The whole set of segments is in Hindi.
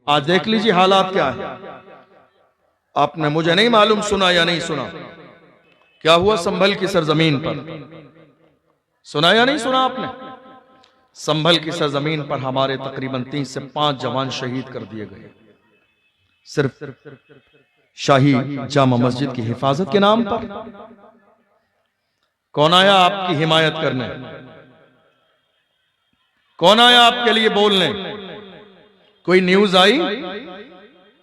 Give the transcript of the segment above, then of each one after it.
आज देख लीजिए हालात क्या है। आपने मुझे नहीं मालूम सुना या नहीं सुना क्या हुआ संभल की सरजमीन पर, सुना या नहीं सुना आपने? संभल की सरजमीन पर हमारे तकरीबन 3 से 5 जवान शहीद कर दिए गए, सिर्फ शाही जामा मस्जिद की हिफाजत के नाम पर। कौन आया आपकी हिमायत करने? कौन आया आपके लिए बोलने? कोई न्यूज आई?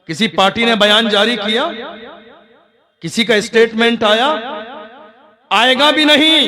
किसी पार्टी ने बयान जारी किया? किसी का स्टेटमेंट आया? आएगा भी नहीं,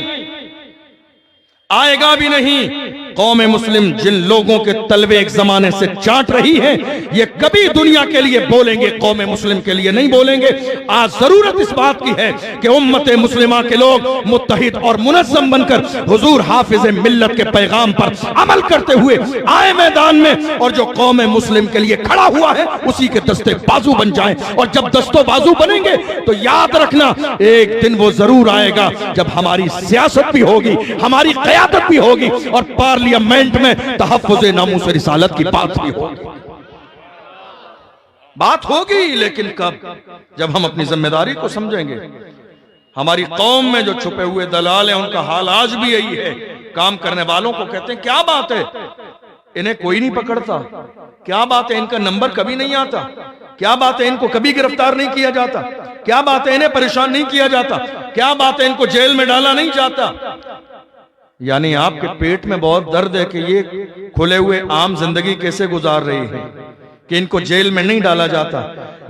आएगा भी नहीं। कौम मुस्लिम जिन लोगों के तलबे एक जमाने से चाट रही है, ये कभी दुनिया के लिए बोलेंगे, कौम मुस्लिम के लिए नहीं बोलेंगे। आज जरूरत इस बात की है कि उम्मत मुस्लिमा के लोग मुत्तहिद और मुनज़्ज़म बनकर हुजूर हाफिज मिल्लत के पैगाम पर अमल करते हुए आए मैदान में, और जो कौम मुस्लिम के लिए खड़ा हुआ है उसी के दस्ते बाजू बन जाएं। और जब दस्तों बाजू बनेंगे तो याद रखना, एक दिन वो जरूर आएगा जब हमारी सियासत भी होगी, हमारी क़यादत भी होगी और पार्लियामेंट में तहफ़्फ़ुज़ नामूस रिसालत की बात भी होगी। बात होगी, लेकिन कब? जब हम अपनी जिम्मेदारी को समझेंगे। हमारी कौम में जो छुपे हुए दलाल हैं उनका हाल आज भी यही है। काम करने वालों को कहते हैं क्या बात है, इन्हें कोई नहीं पकड़ता, क्या बात है इनका नंबर कभी नहीं आता, क्या बात है इनको कभी गिरफ्तार नहीं किया जाता, क्या बात है इन्हें परेशान नहीं किया जाता, क्या बात है इनको जेल में डाला नहीं जाता। यानी आपके पेट में बहुत दर्द है कि ये खुले हुए आम जिंदगी कैसे गुजार रही है कि इनको जेल में नहीं डाला जाता।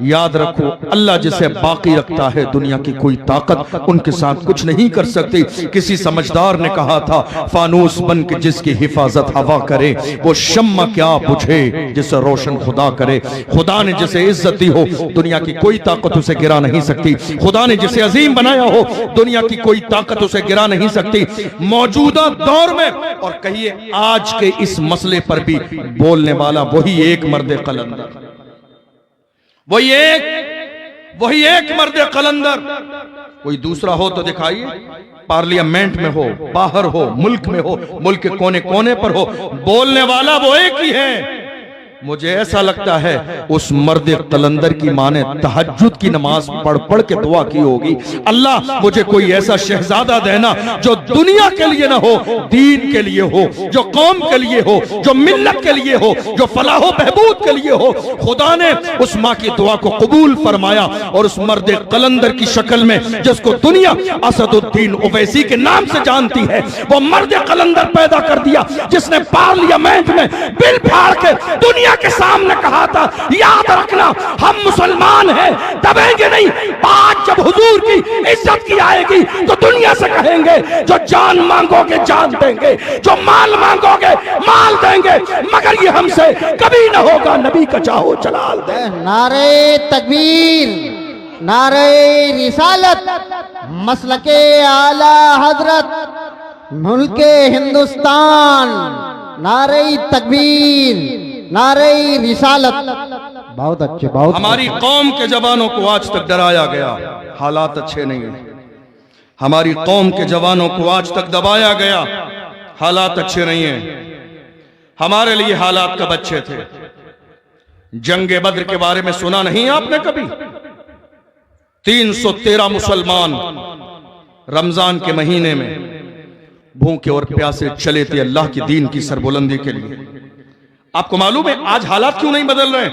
याद रखो, अल्लाह जिसे बाकी रखता है दुनिया की कोई ताकत उनके साथ कुछ नहीं कर सकती। किसी समझदार ने कहा था, फानूस बन के जिसकी हिफाजत हवा करे वो शम्मा क्या बुझे जिसे रोशन खुदा करे। खुदा ने जिसे इज्जत दी हो दुनिया की कोई ताकत उसे गिरा नहीं सकती। खुदा ने जिसे अजीम बनाया हो दुनिया की कोई ताकत उसे गिरा नहीं सकती। मौजूदा दौर में और कहिए आज के इस मसले पर भी बोलने वाला वही एक मर्द कलंदर, वही एक मर्द कलंदर। कोई दूसरा हो तो दिखाइए, पार्लियामेंट में हो, बाहर हो, मुल्क में हो, मुल्क के कोने कोने पर हो, बोलने वाला वो एक ही है। मुझे ऐसा लगता है उस मर्द कलंदर की मां ने तहज्जुद की नमाज पढ़ पढ़ के दुआ की होगी, अल्लाह मुझे कोई ऐसा शहजादा देना जो दुनिया के लिए ना हो, दीन के लिए हो, जो कौम के लिए हो, जो मिल्लत के लिए हो, जो फलाहो बहबूद के लिए हो। खुदा ने उस मां की दुआ को कबूल फरमाया और उस मर्द कलंदर की शक्ल में, जिसको दुनिया असदुद्दीन ओवैसी के नाम से जानती है, वो मर्द कलंदर पैदा कर दिया, जिसने पार्लियामेंट में बिल फाड़ के दुनिया के सामने कहा था, याद रखना हम मुसलमान हैं, दबेंगे नहीं। बात जब हुजूर की इज्जत की आएगी तो दुनिया से कहेंगे, जो जान मांगोगे जान देंगे, जो माल मांगोगे माल देंगे, मगर ये हमसे कभी ना होगा, नबी का चाहो जलाल दे। नारे तकबीर, नारे रिसालत, मसलके आला हजरत, मुल्के हिंदुस्तान, नारे तकबीर, नारे रिसालत। बहुत अच्छे, बहुत हमारी कौम के जवानों को आज तक डराया गया, हालात अच्छे नहीं है। हमारी कौम के जवानों को आज तक दबाया गया, हालात अच्छे नहीं है। हमारे लिए हालात कब अच्छे थे? जंगे बद्र के बारे में सुना नहीं आपने कभी? 313 मुसलमान रमजान के महीने में भूखे और प्यासे चले थे अल्लाह की दीन की सरबुलंदी के लिए। आपको मालूम है आज हालात क्यों नहीं बदल रहे?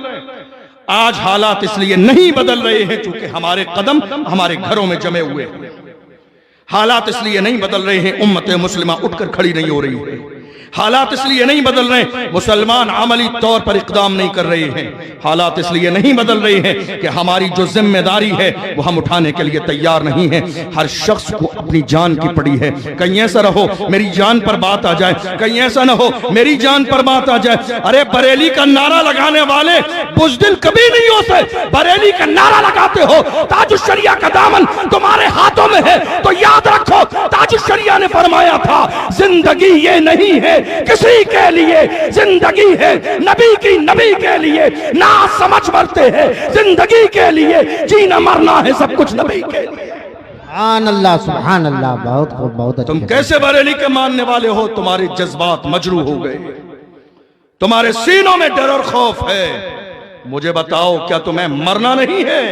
आज हालात इसलिए नहीं बदल रहे हैं क्योंकि हमारे कदम हमारे घरों में जमे हुए हैं। हालात इसलिए नहीं बदल रहे हैं, उम्मत मुस्लिमा उठकर खड़ी नहीं हो रही है। हालात इसलिए नहीं बदल रहे, मुसलमान अमली तौर पर इक़दाम नहीं कर रहे हैं। हालात इसलिए नहीं बदल रहे हैं कि हमारी जो जिम्मेदारी है वो हम उठाने के लिए तैयार नहीं है। हर शख्स को अपनी जान की पड़ी है। कहीं ऐसा रहो मेरी जान पर बात आ जाए, कहीं ऐसा ना हो मेरी जान पर बात आ जाए। अरे बरेली का नारा लगाने वाले बुज़दिल कभी नहीं होते। बरेली का नारा लगाते हो, ताजुश शरिया का दामन तुम्हारे हाथों में है, तो याद रखो ताजुश शरिया ने फरमाया था, जिंदगी ये नहीं है किसी के लिए, जिंदगी है नबी की, नबी के लिए। ना समझ मरते हैं, जिंदगी के लिए, जीना मरना है सब कुछ नबी के लिए। सुभान अल्लाह, सुभान अल्लाह। बहुत खूब, बहुत अच्छे। तुम कैसे बरेली के मानने वाले हो? तुम्हारे जज्बात मजरू हो गए, तुम्हारे सीनों में डर और खौफ है। मुझे बताओ क्या तुम्हें मरना नहीं है?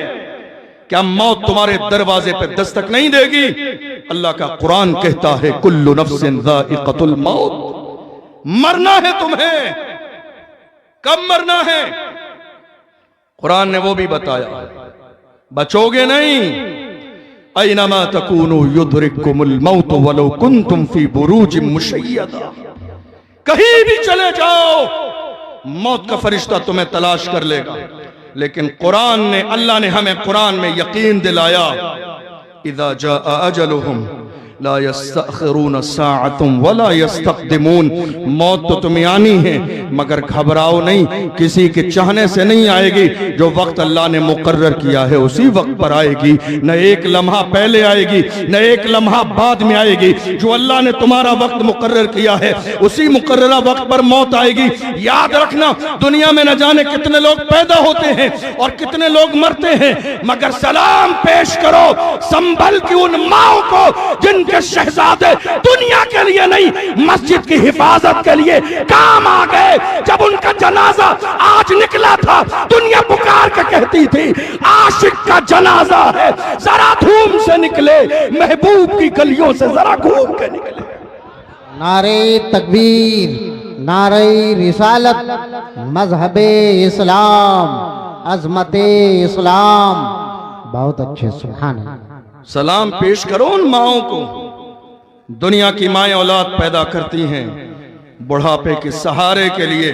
क्या मौत तुम्हारे दरवाजे पे दस्तक नहीं देगी? अल्लाह का कुरान कहता है कुल्लु नफ्सिन ज़ाइक़तुल मौत, मरना है तुम्हें। कब मरना है? कुरान ने वो भी बताया, बचोगे नहीं। ऐनमा तकूनु युद्रिकुमुल मौत वलो कुंतुम फी बुरूजिम मुशय्यदा, कहीं भी चले जाओ मौत का फरिश्ता तुम्हें तलाश कर लेगा। लेकिन कुरान ने, अल्लाह ने हमें कुरान में यकीन दिलाया, इज़ा जाअ अजलुहुम ला यस्तअखिरून साअतुम वला यस्तक़दिमून, मौत तो तुम्हें आनी है मगर घबराओ नहीं, किसी के चाहने से नहीं आएगी। जो वक्त अल्लाह ने मुकर्रर किया है उसी वक्त पर आएगी, न एक लम्हा पहले आएगी न एक लम्हा बाद में आएगी। जो अल्लाह ने तुम्हारा वक्त मुकर्रर किया है उसी मुकर्ररा वक्त पर मौत आएगी। याद रखना, दुनिया में न जाने कितने लोग पैदा होते हैं और कितने लोग मरते हैं, मगर सलाम पेश करो संभल की उन माओ को जिनके शहजादे दुनिया के लिए नहीं मस्जिद की हिफाजत के लिए काम आ गए। जब उनका जनाजा आज निकला था, दुनिया पुकार के कहती थी आशिक का जनाजा है, जरा धूम से निकले, महबूब की गलियों से जरा घूम के निकले। नारे तकबीर, नारे रिसालत, मजहबे इस्लाम, अजमते इस्लाम। बहुत अच्छे, सुभान अल्लाह। सलाम पेश करो उन माओं को। दुनिया की माएं औलाद पैदा करती हैं बुढ़ापे के सहारे के लिए,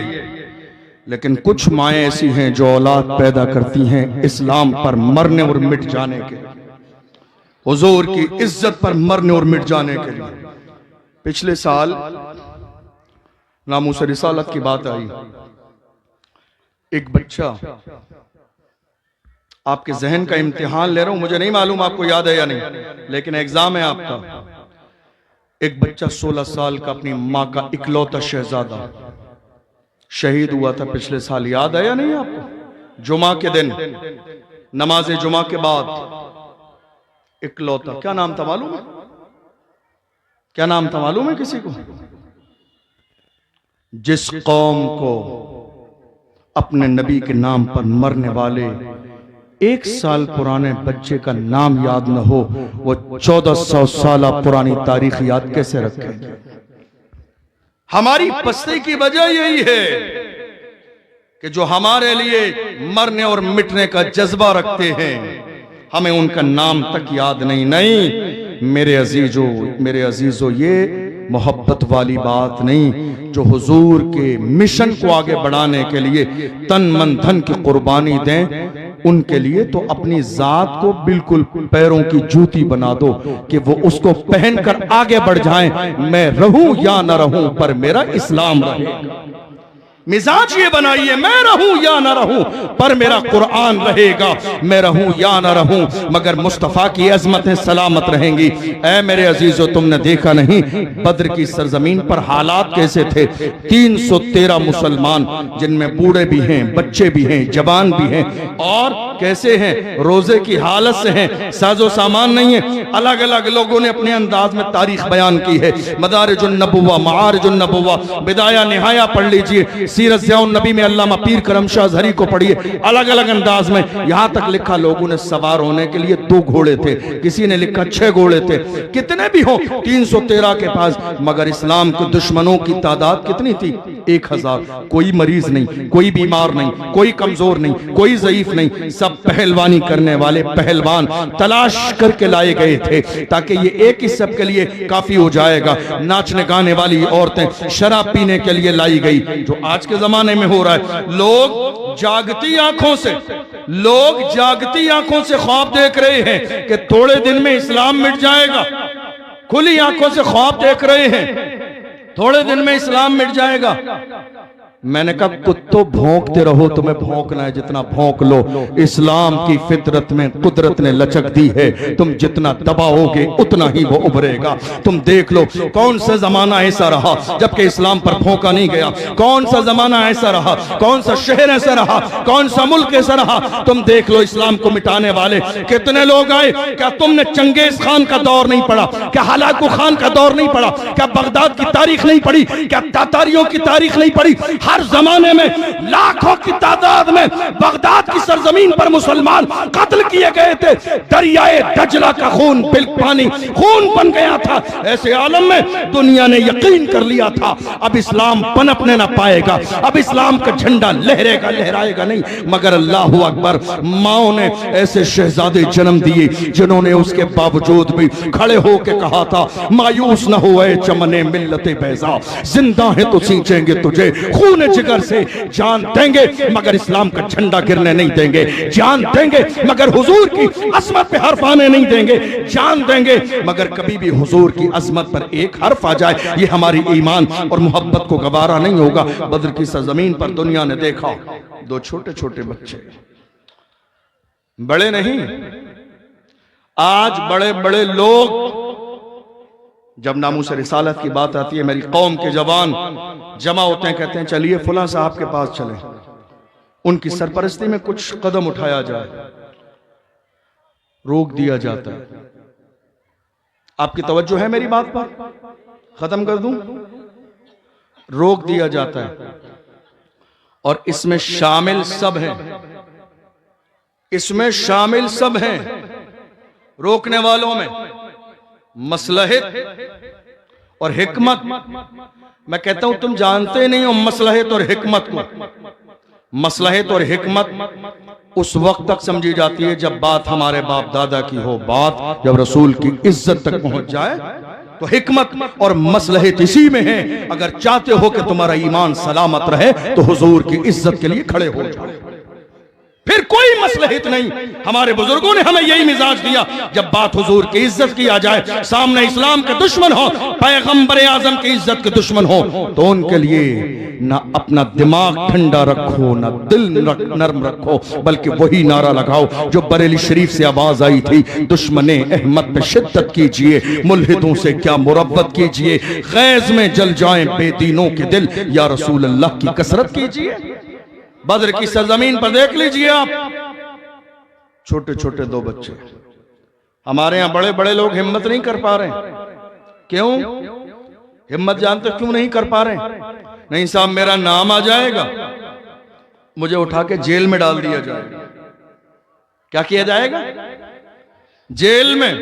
लेकिन कुछ माएं ऐसी हैं जो औलाद पैदा करती हैं इस्लाम पर मरने और मिट जाने के, हुजूर की इज्जत पर मरने और मिट जाने के लिए। पिछले साल नामूस रिसालत की बात आई, एक बच्चा, आपके जहन का इम्तिहान ले रहा हूं, मुझे नहीं मालूम आपको याद है या नहीं, लेकिन एग्जाम है आपका। एक बच्चा 16 साल का, अपनी मां का इकलौता शहजादा, शहीद हुआ था पिछले साल। याद है या नहीं आपको? जुमा के दिन, नमाज जुमा के बाद, इकलौता। क्या नाम था मालूम है? क्या नाम था मालूम है किसी को? जिस कौम को अपने नबी के नाम पर मरने वाले 1 साल पुराने बच्चे का नाम याद न हो, वो 1400 साल पुरानी तारीख याद कैसे रखेंगे? हमारी पस्ती की वजह यही है कि जो हमारे लिए मरने और मिटने का जज्बा रखते हैं, हमें उनका नाम तक याद नहीं। नहीं मेरे अजीजों, ये मोहब्बत वाली बात नहीं। जो हुजूर के मिशन को आगे बढ़ाने के लिए तन मन धन की कुर्बानी दें, उनके लिए तो अपनी जात को बिल्कुल पैरों की जूती बना दो कि वो उसको पहनकर आगे बढ़ जाएं। मैं रहूं या न रहूं पर मेरा इस्लाम रहेगा। मिजाज ये बनाइए, मैं रहूं या ना रहूं पर मेरा कुरान रहेगा। मैं रहूं या ना रहूं मगर मुस्तफ़ा की अजमतें सलामत रहेंगी। ऐ मेरे अजीजों, तुमने देखा नहीं बद्र की सरजमीन पर हालात कैसे थे? 313 मुसलमान, जिनमें बूढ़े भी हैं, बच्चे भी हैं, जवान भी हैं, और कैसे हैं? रोजे की हालत से हैं, साजो सामान नहीं है। अलग अलग लोगों ने अपने अंदाज में तारीख बयान की है। मदारिजुन नबुव्वा, मारिजुन नबुव्वा, बिदाया निहाया पढ़ लीजिए। सीरत ज़ियाउन नबी में अल्लामा पीर करम शाह ज़हरी को पढ़िए, अलग अलग अंदाज में। यहां तक लिखा लोगों ने सवार होने के लिए 2 घोड़े थे, किसी ने लिखा 6 घोड़े थे। कितने भी हो 313 के पास, मगर इस्लाम के दुश्मनों की तादाद कितनी थी? 1000। कोई मरीज नहीं, कोई बीमार नहीं, कोई कमजोर नहीं, कोई ज़ईफ नहीं, सब पहलवानी करने वाले पहलवान तलाश करके लाए गए थे ताकि ये एक ही सब के लिए काफी हो जाएगा। नाचने गाने वाली औरतें, शराब पीने के लिए लाई गई, जो आज के जमाने में हो रहा है। लोग जागती आंखों से ख्वाब देख रहे हैं कि थोड़े दिन में इस्लाम मिट जाएगा। खुली आंखों से ख्वाब देख रहे हैं थोड़े दिन में इस्लाम मिट जाएगा। मैंने कहा कुत्तों भौंकते रहो, तुम्हें भौंकना है जितना भौंक लो। इस्लाम की फितरत में कुदरत ने लचक दी है, तुम जितना दबाओगे उतना ही वो उभरेगा। तुम देख लो कौन सा जमाना ऐसा रहा जबकि इस्लाम पर भौंका नहीं गया, कौन सा जमाना ऐसा रहा, कौन सा शहर ऐसा रहा, कौन सा मुल्क ऐसा रहा। तुम देख लो इस्लाम को मिटाने वाले कितने लोग आए। क्या तुमने चंगेज खान का दौर नहीं पढ़ा? क्या हलाकू खान का दौर नहीं पढ़ा? क्या बगदाद की तारीख नहीं पढ़ी? क्या तातारियों की तारीख नहीं पढ़ी? हर जमाने में लाखों की तादाद में बगदाद की सरजमीन पर मुसलमान कत्ल किए गए थे। दरियाए दजला का खून पानी खून बन गया था। ऐसे आलम में दुनिया ने यकीन कर लिया था अब इस्लाम पनपने ना पाएगा, अब इस्लाम का झंडा लहरेगा लहराएगा नहीं। मगर अल्लाह अकबर, माओ ने ऐसे शहजादे जन्म दिए जिन्होंने उसके बावजूद भी खड़े होकर कहा था मायूस न हो ऐ चमने मिल्लते बैजा, जिंदा है तो सींचेंगे तुझे खून जिगर से, जान देंगे मगर इस्लाम का झंडा गिरने नहीं देंगे, जान देंगे मगर हुजूर की अजमत पे हर्फ आने नहीं देंगे, जान देंगे मगर कभी भी हुजूर की अजमत पर एक हर्फ आ जाए ये हमारी ईमान और मोहब्बत को गवारा नहीं होगा। बद्र की सरजमीन पर दुनिया ने देखा दो छोटे छोटे बच्चे, बड़े नहीं, आज बड़े बड़े लोग जब नामूस रिसालत की बात आती है, मेरी कौम के जवान जमा होते हैं, कहते हैं चलिए फुला साहब के पास चलें, उनकी सरपरस्ती में कुछ कदम उठाया जाए, रोक दिया जाता है। आपकी तवज्जो है मेरी बात पर? खत्म कर दूं? रोक दिया जाता है और इसमें शामिल सब हैं, इसमें शामिल सब हैं रोकने वालों में मसलहत और हिकमत। मैं कहता हूं तुम जानते नहीं हो मसलहत और हिकमत को। मसलहत और हिकमत उस वक्त तक समझी जाती है जब बात हमारे बाप दादा की हो, बात जब रसूल की इज्जत तक पहुंच जाए तो हिकमत और मसलहत इसी में है। अगर चाहते हो कि तुम्हारा ईमान सलामत रहे तो हुजूर की इज्जत के लिए खड़े हो जाओ, फिर कोई मसलहत नहीं। हमारे बुजुर्गों ने हमें यही मिजाज दिया, जब बात हुजूर की इज्जत की आ जाए, सामने इस्लाम के दुश्मन हो, पैगंबर आजम की इज्जत के दुश्मन हो, तो उनके लिए ना अपना दिमाग ठंडा रखो ना दिल नरम रखो, बल्कि वही नारा लगाओ जो बरेली शरीफ से आवाज आई थी, दुश्मने अहमद पे शिद्दत कीजिए, मुल्हिदों से क्या मुरब्बत कीजिए, गैज में जल जाएं बेदीनों के दिल, या रसूल अल्लाह की कसरत कीजिए। बद्र की सरजमीन पर देख लीजिए आप, छोटे छोटे दो बच्चे। हमारे यहां बड़े बड़े लोग हिम्मत नहीं कर पा रहे। क्यों हिम्मत जानते क्यों नहीं कर पा रहे? नहीं साहब मेरा नाम आ जाएगा, मुझे उठा के जेल में डाल दिया जाएगा। क्या किया जाएगा? जेल में।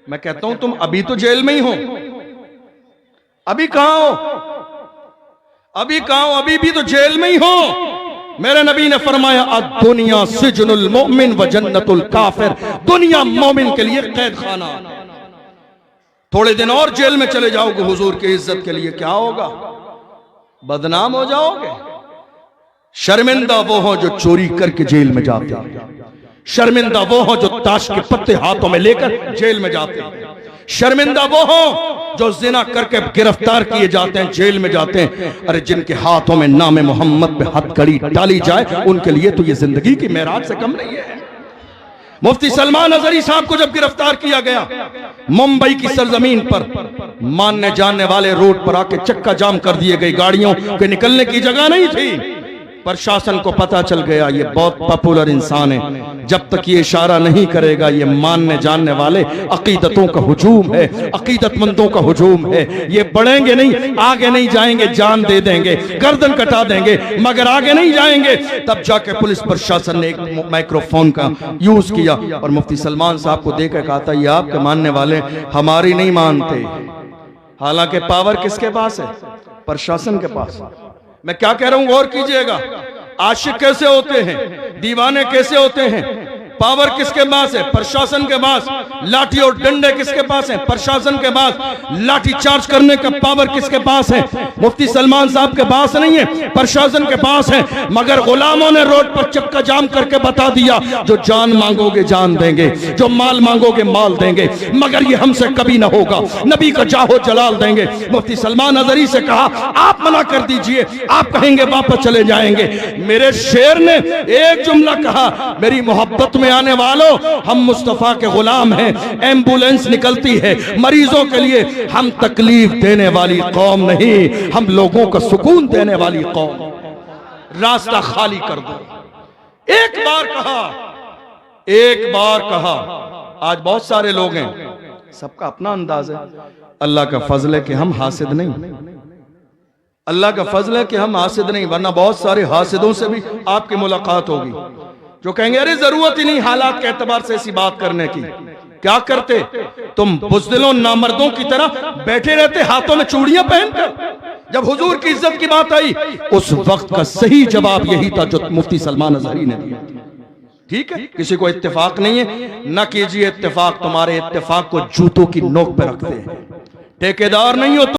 मैं कहता हूं तुम अभी तो जेल में ही हो, अभी कहां हो? अभी कहां हो? अभी भी तो जेल में ही हो। मेरे नबी ने फरमाया दुनिया सिजनुल मोमिन व जन्नतुल काफिर, दुनिया मोमिन के लिए कैद खाना। थोड़े दिन और जेल में चले जाओगे हुजूर की इज्जत के लिए, क्या होगा? बदनाम हो जाओगे। शर्मिंदा वो हो जो चोरी करके जेल में जाते हैं, शर्मिंदा वो हो जो ताश के पत्ते हाथों में लेकर जेल में जाते हैं, शर्मिंदा वो हो जो जिना करके गिरफ्तार किए जाते हैं, जेल में जाते हैं। अरे जिनके हाथों में नामे मोहम्मद पे हथकड़ी डाली जाए उनके लिए तो ये जिंदगी की मेराज से कम नहीं है। मुफ्ती सलमान अजहरी साहब को जब गिरफ्तार किया गया मुंबई की सरजमीन पर, मानने जानने वाले रोड पर आके चक्का जाम कर दिए गए, गाड़ियों के निकलने की जगह नहीं थी। प्रशासन को पता चल गया ये बहुत पॉपुलर इंसान है, जब तक ये इशारा नहीं करेगा ये मानने जानने वाले अकीदतों का हुजूम है, अकीदतमंदों का हुजूम है, ये बढ़ेंगे नहीं, आगे नहीं जाएंगे, जान दे देंगे, गर्दन कटा देंगे, मगर आगे नहीं जाएंगे। तब जाके पुलिस प्रशासन ने एक माइक्रोफोन का यूज किया और मुफ्ती सलमान साहब को देखकर कहा था ये आपके मानने वाले हमारी नहीं मानते। हालांकि पावर किसके पास है? प्रशासन के पास। मैं क्या कह रहा हूं गौर कीजिएगा। आशिक कैसे होते हैं, दीवाने कैसे होते हैं? पावर किसके पास है? प्रशासन के पास। लाठी और डंडे किसके पास हैं? प्रशासन के पास। लाठी चार्ज करने का पावर किसके पास है? मुफ्ती सलमान साहब के पास नहीं है, प्रशासन के पास है। मगर गुलामों ने रोड पर चक्का जाम करके बता दिया जो जान मांगोगे जान देंगे, जो माल मांगोगे माल देंगे, मगर ये हमसे कभी ना होगा, नबी का जाहो जलाल देंगे। मुफ्ती सलमान अजहरी से कहा आप मना कर दीजिए, आप कहेंगे वापस चले जाएंगे। मेरे शेर ने एक जुमला कहा, मेरी मोहब्बत में आने वालों हम मुस्तफा के गुलाम हैं। एम्बुलेंस निकलती है मरीजों के लिए, हम तकलीफ देने वाली कौम नहीं, हम लोगों को सुकून देने वाली कौम। रास्ता खाली कर दो। एक बार कहा, एक बार कहा। आज बहुत सारे लोग हैं, सबका अपना अंदाज है। अल्लाह का फजल है कि हम हासिद नहीं, अल्लाह का फजल है कि हम हासिद नहीं, वरना बहुत सारे हासिदों से भी आपकी मुलाकात होगी जो कहेंगे अरे जरूरत ही नहीं हालात के एतबार से ऐसी बात करने की। क्या करते तुम बुज़दिलों नामर्दों की तरह बैठे रहते हाथों में चूड़ियां पहनकर। जब हुजूर की इज्जत की बात आई उस वक्त का सही जवाब यही था जो मुफ्ती सलमान अज़हरी ने दिया। ठीक है, किसी को इत्तेफाक नहीं है, न कीजिए इत्तेफाक, तुम्हारे इत्तेफाक को जूतों की नोक पे रखते हैं। ठेकेदार नहीं हो